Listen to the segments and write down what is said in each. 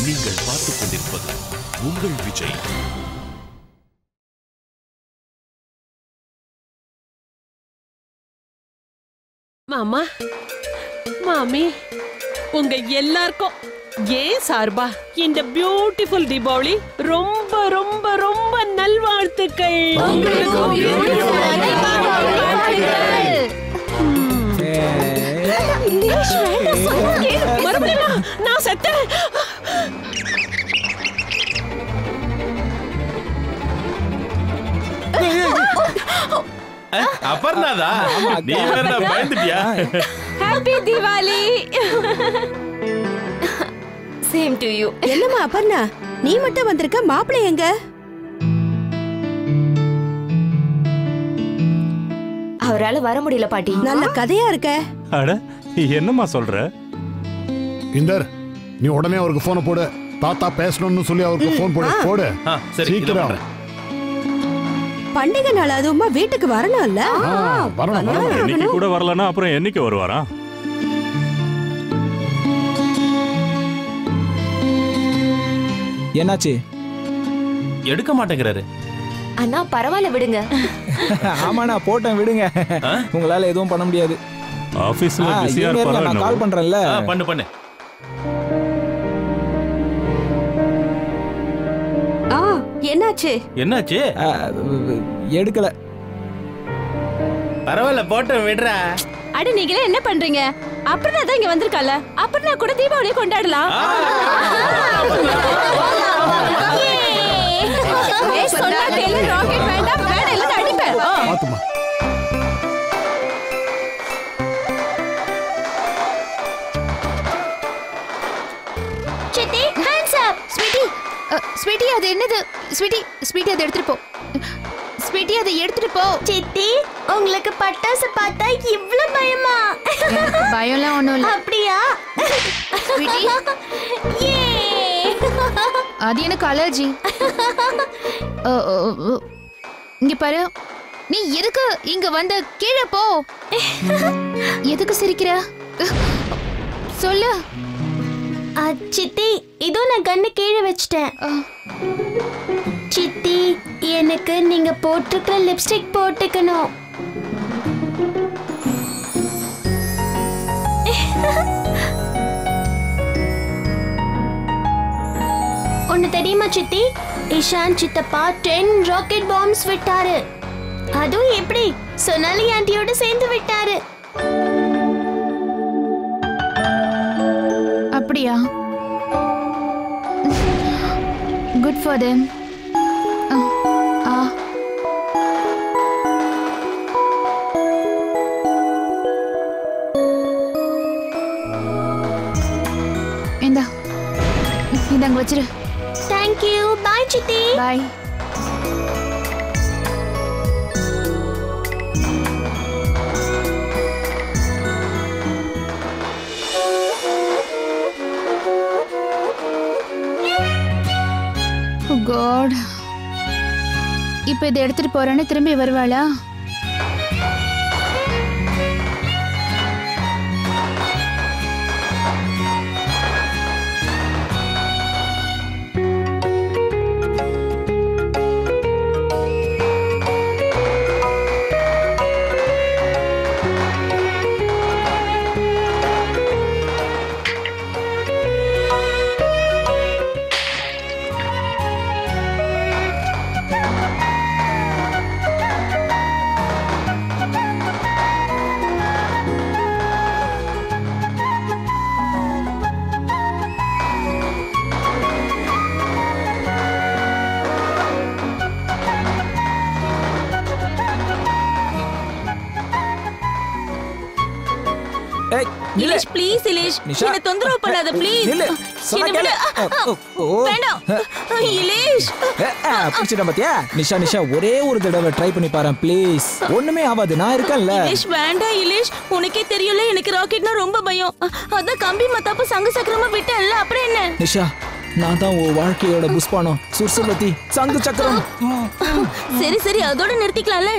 நீங்கள் பார்த்துக் கொண்டிருப்பது உங்கள் விஜய். மாமா, மாமி, உங்க எல்லாருக்கும் ஏன் சார்பா இந்த பியூட்டிஃபுல் தீபாவளி ரொம்ப ரொம்ப ரொம்ப நல்வாழ்த்துக்கள். மறுபடியும் நான் செத்தேன். அபர்ணாதா, நீ வேற பயந்துட்டியா? Happy Deepavali. Same to you. என்னம்மா அபர்ணா, நீ மட்டும் வந்திருக்க, மாப்பிள்ளை எங்க? அவரால வர முடியல பாட்டி. நல்ல கதையா இருக்க. அட என்னம்மா சொல்ற? இந்தர், நீ உடனே அவருக்கு போன் போடு. தாத்தா பேசணும்னு சொல்லி அவருக்கு போன் போடு. சரி, சீக்கிரம். பண்டிகை நாள் அதுவுமா வீட்டுக்கு வரணும்ல? இன்னைக்கு கூட வரலன்னா அப்புறம் என்னைக்கு வருவாரா? என்னாச்சு? எடுக்க மாட்டேங்கிறாரு. அண்ணா பரவாயில்ல விடுங்க. ஆமாண்ணா போட்டேன், விடுங்க. உங்களால எதுவும் பண்ண முடியாது. ஆபீஸ்ல பிஸியா இருப்பாரா? நான் கால் பண்றேன்ல. பண்ணு. என்னாச்சு? எடுக்கல. பரவாயில்ல, போட்டேன், விடுறா. அட நீங்களே என்ன பண்றீங்க? அப்புறம் தான் இங்க வந்திருக்கால, அப்புறம் கூட தீபாவளி கொண்டாடலாம். சொன்னா கேளு, ராக்கெட் வேண்டாம், வேணா இல்ல அடிப்பேன். பாத்துமா. சித்தி, ஹேண்ட்ஸ் அப். ஸ்வீட்டி அது என்னது? ஸ்வீட்டி அதை எடுத்துட்டு போ. ஸ்வீட்டி அதை எடுத்துட்டு போ. சித்தி, உங்களுக்கு பட்டாசு பார்த்தா இவ்ளோ பயமா? பயம்லாம் ஒண்ணும் இல்ல. அப்படியா? ஸ்வீட்டி, அது எனக்கு அலர்ஜி. இங்க பாரு, நீ எதுக்கு இங்க வந்த? கீழே போ. எதுக்கு சிரிக்கிற? சொல்லு. சித்தி, இதோ நான் கண்ணு கீழே வச்சிட்டேன். சித்தி, எனக்கு நீங்க போட்டுக்கிற லிப்ஸ்டிக் போட்டுக்கணும். ஒன்னு தெரியுமா சித்தி? இஷான் சித்தப்பா 10 ராக்கெட் பாம்ஸ் விட்டாரு. அதுவும் எப்படி? சொனாலி ஆண்டியோட சேர்ந்து விட்டாரு. அப்படியா? Good for them. இந்தாங்க வச்சிரு. Thank you. Bye சித்தி. Bye. Oh God. இப்போ இதை எடுத்துட்டு போறேன்னு திரும்பி வருவாளா? இலேஷ் ப்ளீஸ் இலேஷ் என்ன தொந்தரவு பண்ணாத ப்ளீஸ் வேண்டாம் இலேஷ் புடிச்சிட்ட பாத்தியா நிஷா ஒரே ஒரு தடவை ட்ரை பண்ணி பாரு ப்ளீஸ் ஒண்ணுமே ஆகாது நான் இருக்கேன்ல இலேஷ் வேண்டாம் இலேஷ் உனக்கே தெரியும்ல எனக்கு ராக்கெட்னா ரொம்ப பயம் அதான் கம்பி மத்தாப்பு சங்கு சக்கரமா விட்டேன்ல அப்புறம் என்ன நிஷா நான் தான் உன் வாழ்க்கையோட புஷ்பானம், சுர்சுபதி, சங்கு சக்கரம். சரி சரி அதோட நிறுத்திக்கலாம்ல.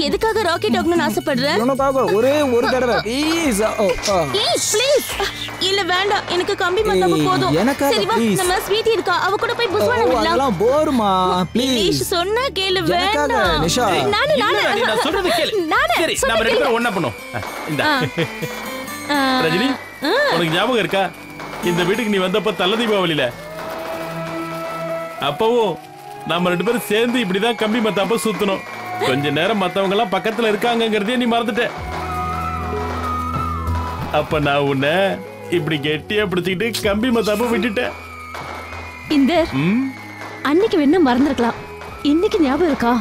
எதுக்காக ராக்கெட் ஆகணும்னு ஆசைப்படுற? உனக்காக ஒரே ஒரு தடவை ப்ளீஸ். ப்ளீஸ் இல்ல வேண்டாம், எனக்கு கம்பி மத்தாப்பு போதும். சரி வா, நம்ம ஸ்வீட்டி இருக்கா, அவ கூட போய் புஷ்பானம் விடலாம். அதெல்லாம் போர்மா ப்ளீஸ். சொன்னா கேளு. வேண்டாம் நிஷா, நானே நான் சொல்றது கேளு. சரி நம்ம ரெண்டு பேரும் ஒண்ணா பண்ணுவோம். இந்த ரஜினி, உனக்கு ஞாபகம் இருக்கா இந்த வீட்டுக்கு நீ வந்தப்ப தல தீபாவளியில அப்பவும் நம்ம ரெண்டு பேரும் சேர்ந்து இப்படிதான் கம்பி மத்தாப்ப சுத்தணும். கொஞ்ச நேரம் மத்தவங்க எல்லாம் பக்கத்துல இருக்காங்கங்கறதே நீ மறந்துட்ட. அப்ப நான் உன்னை இப்படி கெட்டியா பிடிச்சிக்கிட்டு கம்பி மத்தாப்ப விட்டுட்டேன். இந்த அன்னைக்கு வேணா மறந்துருக்கலாம், இன்னைக்கு ஞாபகம் இருக்கா?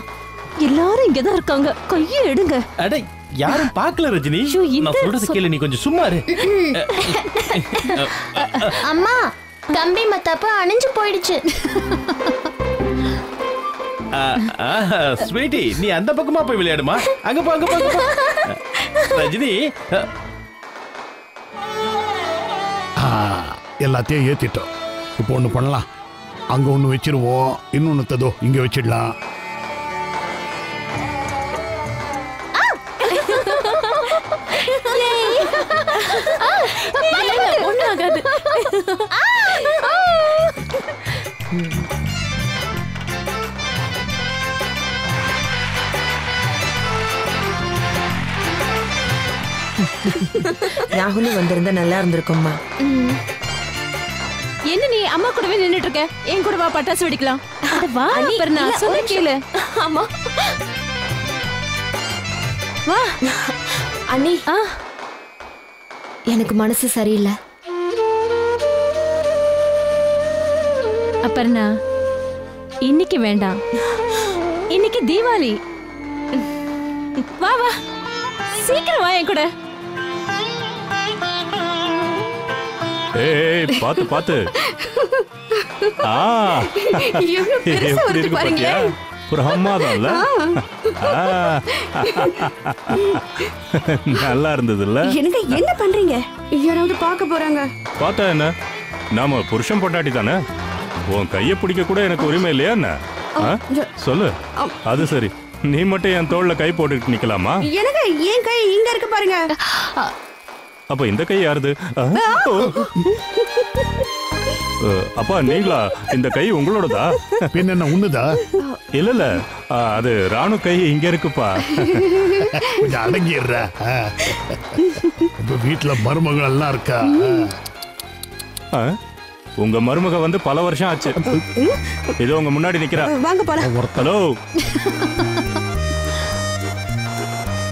எல்லாரும் இங்கதான் இருக்காங்க, கையை எடுங்க. அடே யாரும் பார்க்கல ரஜினி, நான் சொல்றது கேளு, நீ கொஞ்சம் சும்மா இரு. அம்மா, கம்பி மத்தாப்பு அணிஞ்சு போயிடுச்சு. ஸ்வீட்டி, நீ அந்த பக்கமா போய் விளையாடுமா. அங்க போ, அங்க போ, அங்க போ. ரஜினி, எல்லாத்தையும் ஏத்திட்டோம். இப்போ ஒண்ணு பண்ணலாம், அங்க ஒண்ணு வச்சிருவோம், இன்னொன்னு ததோ இங்க வச்சிடலாம். ஒண்ணும் ஆகாது. ராகுலும் வந்திருந்தா நல்லா இருந்திருக்கும்மா. என்ன நீ அம்மா கூடவே நின்னுட்டு இருக்க? என் கூட வா, பட்டாசு வெடிக்கலாம். வா, நான் சொல்ல கேளு. ஆமா வா. அண்ணி, எனக்கு மனசு சரியில்லை. அப்பர்ணா, இன்னைக்கு வேண்டாம், இன்னைக்கு தீபாவளி. வா வா, சீக்கிரம் வா என் கூட. ஏய் பாத்து பாத்து. எப்படி இருக்கு பாத்தியா? பிரமாதம்ல. நல்லா இருந்ததுல்ல? எனக்கு என்ன பண்றீங்க? யாராவது பார்க்க போறாங்க. பார்த்தா என்ன, நாம புருஷன் பொண்டாட்டி தானே. உன் கையை பிடிக்க கூட எனக்கு உரிமை இல்லையா என்ன? சொல்லு. அது சரி, நீ மட்டும் என் தோள்ல கை போட்டுட்டு நிக்கலாமா? எனக்கு என் கை இங்க இருக்கு பாருங்க. அப்ப இந்த கை யாருது? அப்பா நீங்களா? இந்த கை உங்களோடதா? பின்ன என்ன உண்ணுதா? இல்ல இல்ல, அது ராணு கை இங்க இருக்குப்பா. கொஞ்சம் அடங்கிடுற. இப்ப வீட்டுல மருமகள் எல்லாம் இருக்கா? உங்க மருமக வந்து பல வருஷம் ஆச்சு. இதோ உங்க முன்னாடி நிக்கிறா. வாங்க போலாம். ஹலோ.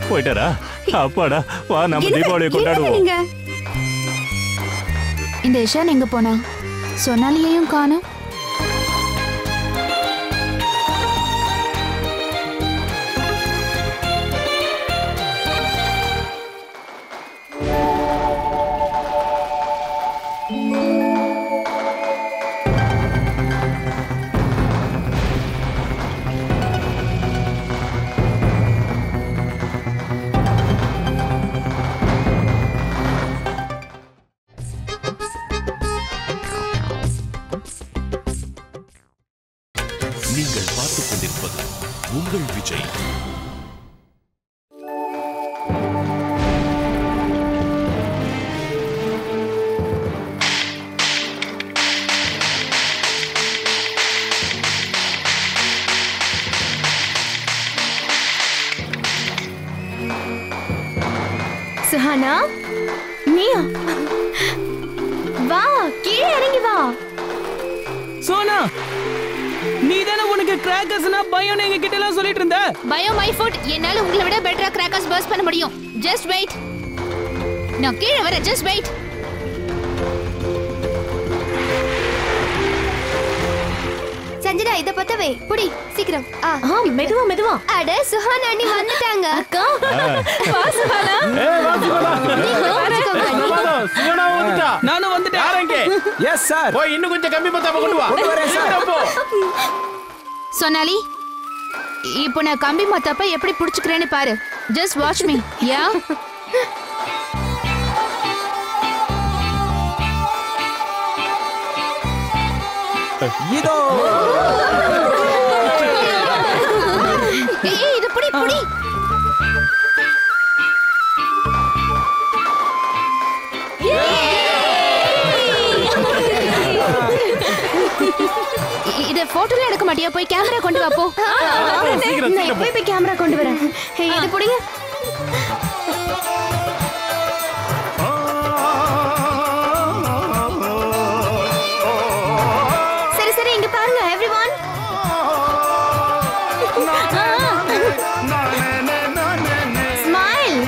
போயிட்டாரா? அப்பாடா, வா நம்ம தீபாவளியை கொண்டாடுவோம். இந்த இஷான் எங்க போனா? சொன்னாலியையும் காணோம். நீங்கள் பார்த்துக் கொண்டிருப்பது உங்கள் விஜய். சுஹானா, நீயா? வா, கீழே இறங்கி வா. சோனா, நீ தானே உனக்கு கிராக்கர்ஸ்னா பயம் எங்க கிட்ட எல்லாம் சொல்லிட்டு இருந்த? பயோ மை ஃபுட். என்னால உங்களை விட பெட்டரா கிராக்கர்ஸ் பர்ஸ்ட் பண்ண முடியும். Just wait. நான் கீழே வரேன். Just wait. சஞ்சனா, இத பத்தவே புடி சீக்கிரம். மெதுவா மெதுவா. அட சுஹானா அண்ணி வந்துட்டாங்க. அக்கா வா சுஹானா. ஏய் வா சுகனா. சுகனா வந்துட்டா. நானும் வந்துட்டேன். யாரங்க? Yes sir. போய் இன்னும் கொஞ்சம் கம்பி மத்தாப்ப கொண்டு வா. சீக்கிரம் போ. சோனாலி, இப்போ நான் கம்பி மத்தாப்ப எப்படி புடிச்சுக்கிறேன்னு பாரு. Just watch me. யா. இதோ ஏய் இது புடி புடி. இத போட்டோல எடுக்க மாட்டியா? போய் கேமரா கொண்டு வா போ. நான் போய் கேமரா கொண்டு வரேன். ஏய் இது புடிங்க. சரி சரி இங்க பாருங்க எவ்ரிவன். ஸ்மைல்.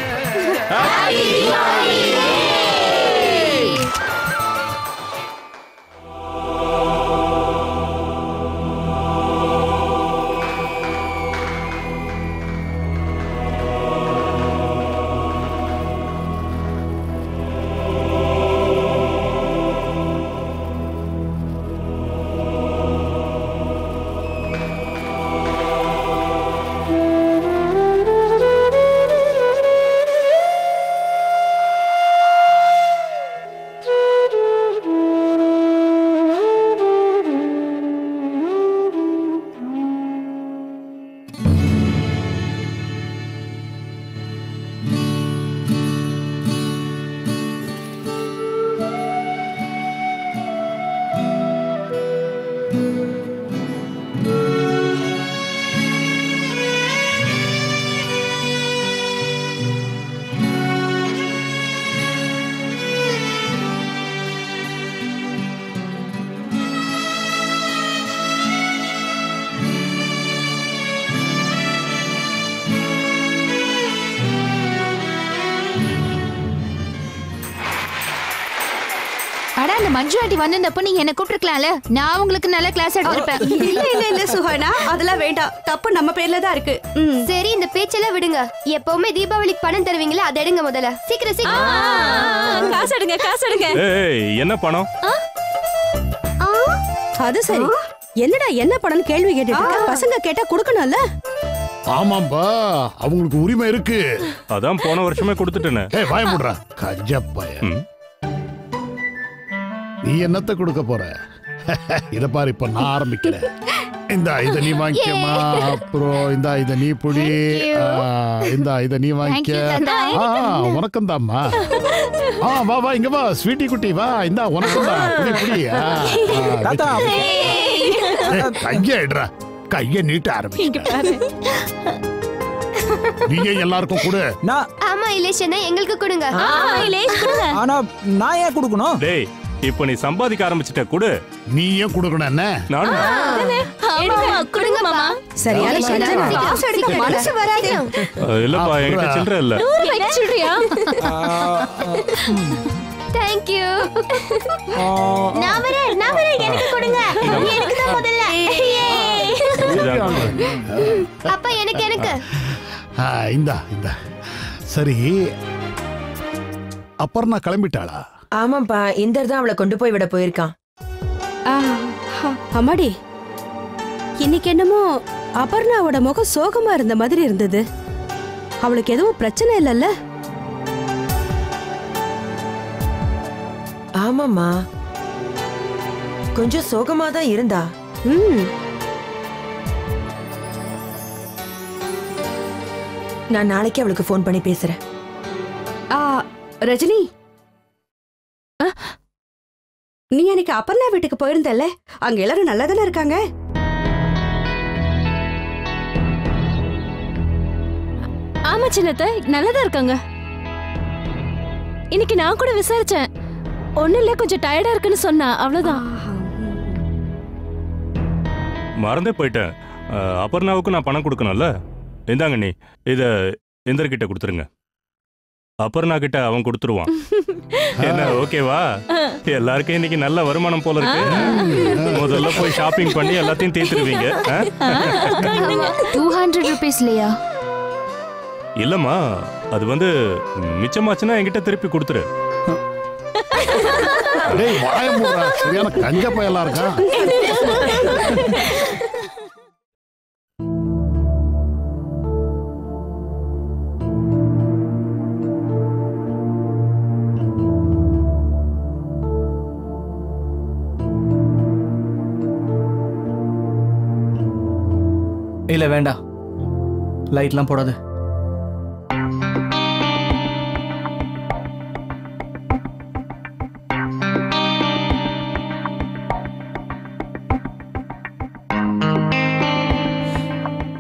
அட அந்த மஞ்சு ஆண்டி வந்திருந்தப்ப நீங்க என்ன கூப்பிட்டுருக்கலாம்ல, நான் உங்களுக்கு நல்ல கிளாஸ் எடுத்திருப்பேன். இல்ல இல்ல இல்ல சுஹானா, அதெல்லாம் வேண்டாம். தப்பு நம்ம பேர்ல தான் இருக்கு. சரி இந்த பேச்செல்லாம் விடுங்க. எப்பவுமே தீபாவளிக்கு பணம் தருவீங்களா, அதை எடுங்க முதல்ல. சீக்கிரம் சீக்கிரம் காசு எடுங்க காசு எடுங்க. ஏய் என்ன பணம்? அது சரி. என்னடா என்ன பணம் கேள்வி கேட்டுட்டு இருக்க? பசங்க கேட்டா கொடுக்கணும்ல. ஆமாம்பா, அவங்களுக்கு உரிமை இருக்கு. அதான் போன வருஷமே கொடுத்துட்டேனே. ஏய் வாய மூடுறா கஞ்சப்பைய. நீ என்னத்த கொடுக்க போற? இத பாரு, இப்ப நான் ஆரம்பிக்கிறேன். இந்தா இத நீ வாங்கிக்கமா. அப்புறம் இந்தா இத நீ புடி. இந்தா இத நீ வாங்கிக்க. உனக்கும் தாம்மா. வா வா இங்க வா ஸ்வீட்டி குட்டி வா. இந்தா உனக்கும் தான். புடி புடி. கைய எடுறா. கைய நீட்ட ஆரம்பிக்க. நீங்க எல்லாருக்கும் கொடு. ஆமா இலேஷனா எங்களுக்கு கொடுங்க. இலேஷ் கொடுங்க. ஆனா நான் ஏன் கொடுக்கணும்? டேய் இப்போ நீ சம்பாதிக்க ஆரம்பிச்சிட்ட கொடு. நீ ஏன் கொடுக்கணும்? என்ன நானும் எடுங்க கொடுங்க மாமா. சரியான கஞ்சனா. காசு எடுக்க மனசு வராது. இல்லப்பா என்கிட்ட சில்லற இல்ல. 100 ரூபாய்க்கு சொல்றியா? Thank you. நான் வரேன் எனக்கு கொடுங்க. எனக்கு தான் முதல்ல. அப்பா எனக்கு. இந்தா இந்தா. சரி அப்புறம் நான் கிளம்பிட்டாளா? ஆமாப்பா, இந்தர் தான் அவளை கொண்டு போய் விட போயிருக்கான். அம்மாடி, இன்னைக்கு என்னமோ அபர்ணாவோட முகம் சோகமா இருந்த மாதிரி இருந்தது. அவளுக்கு எதுவும் பிரச்சனை இல்லல்ல? ஆமாம்மா, கொஞ்சம் சோகமா தான் இருந்தா. நான் நாளைக்கு அவளுக்கு ஃபோன் பண்ணி பேசுறேன். ரஜினி, நீ எனக்கு அபர்ணா வீட்டுக்கு போயிருந்தல்ல, அங்க எல்லாரும் நல்லா தானே இருக்காங்க? ஆமா சின்னத்தை நல்லதா இருக்காங்க. இன்னைக்கு நான் கூட விசாரிச்சேன். ஒண்ணும் இல்ல, கொஞ்சம் டயர்டா இருக்குன்னு சொன்னா, அவ்வளவுதான். மறந்தே போயிட்டேன். அபர்ணாவுக்கு நான் பணம் கொடுக்கணும்ல. இந்தாங்க நீ இத இந்தர்கிட்ட கொடுத்துருங்க. அபர்ணா கிட்ட அவன் கொடுத்துருவான். என்ன ஓகேவா? எல்லாருக்கும் இன்னைக்கு நல்ல வருமானம் போல இருக்கு. முதல்ல போய் ஷாப்பிங் பண்ணி எல்லாத்தையும் தீர்த்துருவீங்க. 200 ரூபீஸ்லயா? இல்லம்மா, அது வந்து மிச்சமாச்சுன்னா என்கிட்ட திருப்பி கொடுத்துரு. டேய் வாய மூடுறா, சரியான கஞ்ச பயலா இருக்கான். இல்ல வேண்டாம், லைட்லாம் போடாது.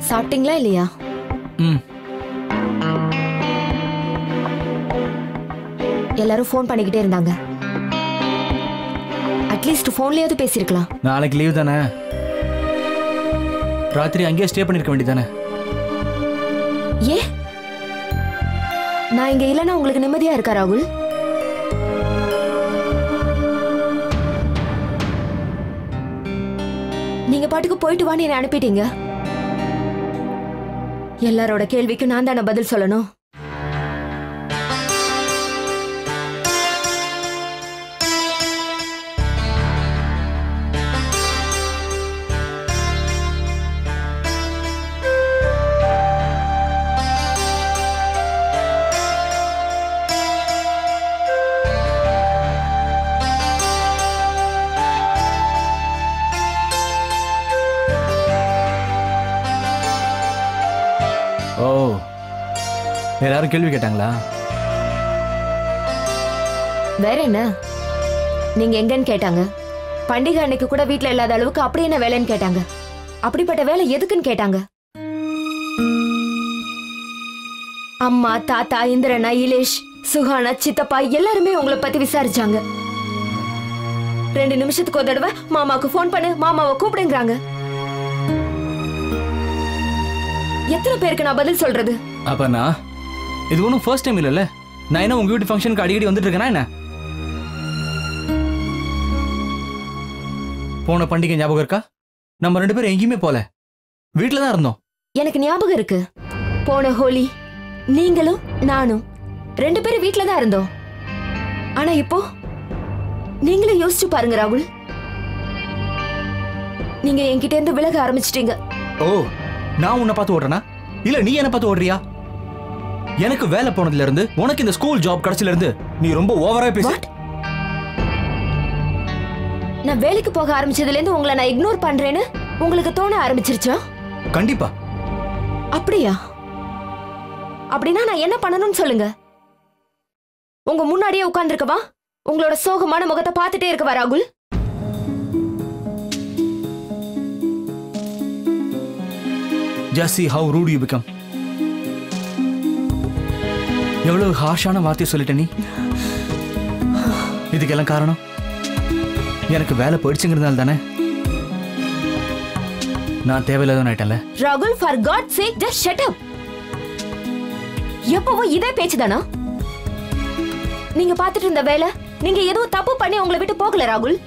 சாப்பிட்டீங்களா இல்லையா? எல்லாரும் ஃபோன் பண்ணிக்கிட்டே இருந்தாங்க. அட்லீஸ்ட் ஃபோன்லயாவது பேசியிருக்கலாம். நாளைக்கு லீவ் தானே, ராத்திரி அங்கேயே ஸ்டே பண்ணிருக்க வேண்டியதானே? ஏ, நான் இங்க இல்லைன்னா உங்களுக்கு நிம்மதியா இருக்கா ராகுல்? நீங்க பாட்டுக்கு போயிட்டு வான்னு என்ன அனுப்பிட்டீங்க. எல்லாரோட கேள்விக்கு நான் தானே பதில் சொல்லணும். ஓ, எல்லாரும் கேள்வி கேட்டாங்களா? வேற என்ன, நீங்க எங்கன்னு கேட்டாங்க. பண்டிகை அன்னைக்கு கூட வீட்ல இல்லாத அளவுக்கு அப்படி என்ன வேலைன்னு கேட்டாங்க. அப்படிப்பட்ட வேலை எதுக்குன்னு கேட்டாங்க. அம்மா, தாத்தா, இந்திரனா, இலேஷ், சுகானா, சித்தப்பா எல்லாருமே உங்களை பத்தி விசாரிச்சாங்க. 2 நிமிஷத்துக்கு ஒரு தடவை மாமாவுக்கு போன் பண்ணு, மாமாவை கூப்பிடுங்கிறாங்க. எத்தனை பேருக்கு நான் பதில் சொல்றது? அப்பனா இது ஒன்றும் ஃபர்ஸ்ட் டைம் இல்லைல்ல. நான் என்ன உங்க வீட்டு ஃபங்க்ஷனுக்கு அடிக்கடி வந்துட்டு இருக்கேனா என்ன? போன பண்டிகை ஞாபகம் இருக்கா? நம்ம 2 பேரும் எங்கேயுமே போல, வீட்டில தான் இருந்தோம். எனக்கு ஞாபகம் இருக்கு. போன ஹோலி நீங்களும் நானும் 2 பேரும் வீட்டில தான் இருந்தோம். ஆனா இப்போ நீங்களே யோசிச்சு பாருங்க ராகுல், நீங்க என்கிட்ட இருந்து விலக ஆரம்பிச்சிட்டீங்க. ஓ, நான் உன்னை பார்த்து ஓடுறேனா இல்ல நீ என்ன பார்த்து ஓடுறியா? எனக்கு வேலை போனதுல இருந்து உனக்கு இந்த ஸ்கூல் ஜாப் கிடைச்சல இருந்து நீ ரொம்ப ஓவரா பேச. நான் வேலைக்கு போக ஆரம்பிச்சதுல இருந்து உங்களை நான் இக்னோர் பண்றேன்னு உங்களுக்கு தோண ஆரம்பிச்சிருச்சா? கண்டிப்பா. அப்படியா? அப்படின்னா நான் என்ன பண்ணணும்னு சொல்லுங்க. உங்க முன்னாடியே உட்கார்ந்துருக்கவா? உங்களோட சோகமான முகத்தை பார்த்துட்டே இருக்கவா ராகுல்? Just see how rude you become. எவ்வளவு ஹார்ஷான வார்த்தையை சொல்லிட்ட நீ. இதுக்கெல்லாம் காரணம் எனக்கு வேலை போயிடுச்சுங்கிறதால தானே. நான் தேவையில்லாத ஆயிட்டேன்ல. ராகுல், for God's sake just shut up. எப்பவும் இதே பேச்சுதானா? நீங்க பார்த்துட்டு இருந்த வேலை நீங்க ஏதோ தப்பு பண்ணி உங்களை விட்டு போகல ராகுல்.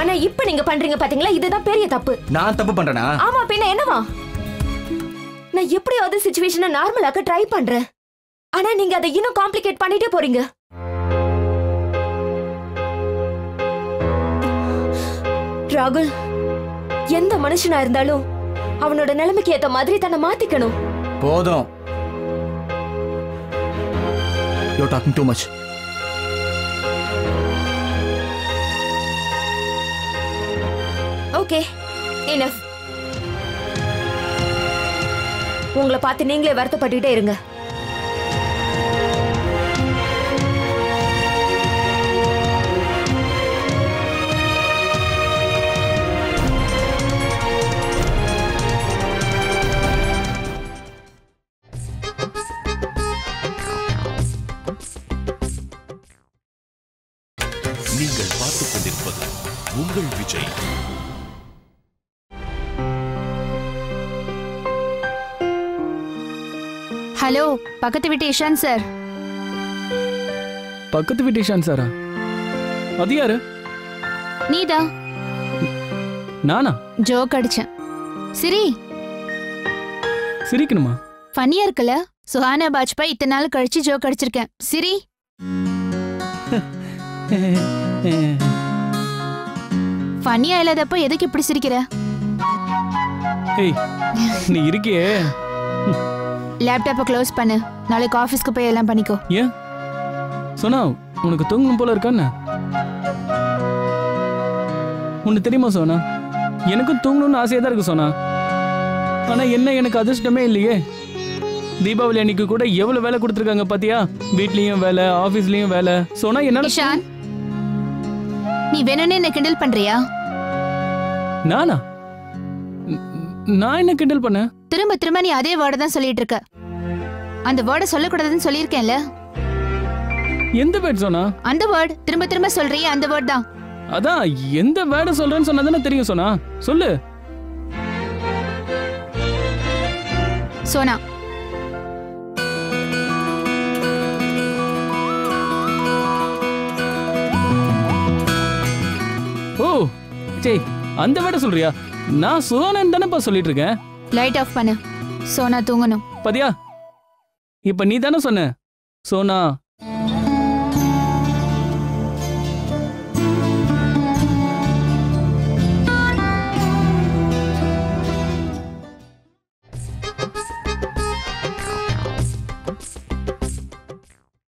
ஆனா இப்ப நீங்க பண்றீங்க பாத்தீங்களா, இதுதான் பெரிய தப்பு. நான் தப்பு பண்றேனா? ஆமா, பின்ன என்னவா? நான் எப்படியாவது சிச்சுவேஷனை நார்மலாக்க ட்ரை பண்றேன். ஆனா நீங்க அதை இன்னும் காம்ப்ளிகேட் பண்ணிட்டே போறீங்க. ராகுல், எந்த மனுஷனா இருந்தாலும் அவனோட நிலைமைக்கு ஏத்த மாதிரி தன்னை மாத்திக்கணும். போதும். You're talking too much. Okay, enough. உங்களை பார்த்து நீங்களே வருத்தப்பட்டுட்டே இருங்க. நீங்கள் பார்த்துக் கொண்டிருப்பது உங்கள் விஜய். ஹலோ, பக்கத்து வீட்டு இஷான் சார். பக்கத்து வீட்டு இஷான் சாரா? அது யாரு? நீதான். நானா? ஜோக் அடிச்சேன். சிரி. சிரிக்கணுமா? ஃபன்னியா இருக்குல்ல? சுஹானா பாஜ்பாய் இத்தனை நாள் கழிச்சு ஜோக் அடிச்சிருக்கேன். சிரி. ஃபன்னியா இல்லாதப்போ எதுக்கு இப்படி சிரிக்கிற? ஏய், நீ இருக்கியே. லேப்டாப்பை க்ளோஸ் பண்ணு. நாளைக்கு ஆஃபீஸ்க்கு போய் எல்லாம் பண்ணிக்கோ. ஏன் சொன்னா உனக்கு தூங்கணும் போல இருக்கான்னு? உனக்கு தெரியுமா சோனா, எனக்கும் தூங்கணும்னு ஆசையா தான் இருக்கு சோனா. ஆனா என்ன எனக்கு அதிர்ஷ்டமே இல்லையே. தீபாவளி அன்னைக்கு கூட எவ்வளவு வேலை கொடுத்துருக்காங்க பாத்தியா? வீட்லயும் வேலை, ஆபீஸ்லயும் வேலை. சோனா என்ன நிஷான், நீ வேணும்னே என்ன கிண்டல் பண்றியா? நானா? நான் என்ன கிண்டல் பண்ண? திரும்ப திரும்ப நீ அதே வேர்டை தான் சொல்லிட்டு இருக்க. அந்த வேர்டை சொல்லக்கூடாதுன்னு சொல்லியிருக்கேன்ல. எந்த வேர்ட் சோனா? அந்த வேர்ட் திரும்ப திரும்ப சொல்றியே, அந்த வேர்ட் தான். அதான் எந்த வேர்டை சொல்றேன்னு சொன்னதானே தெரியும் சோனா. சொல்லு. சோனா. ஓ சே, அந்த வேர்டை சொல்றியா? நான் சோனான்னு தானேப்பா சொல்லிட்டு இருக்கேன். லைட் ஆஃப் பண்ணு. சோனா தூங்கணும். பாத்தியா, இப்ப நீ தானே சொன்ன சோனா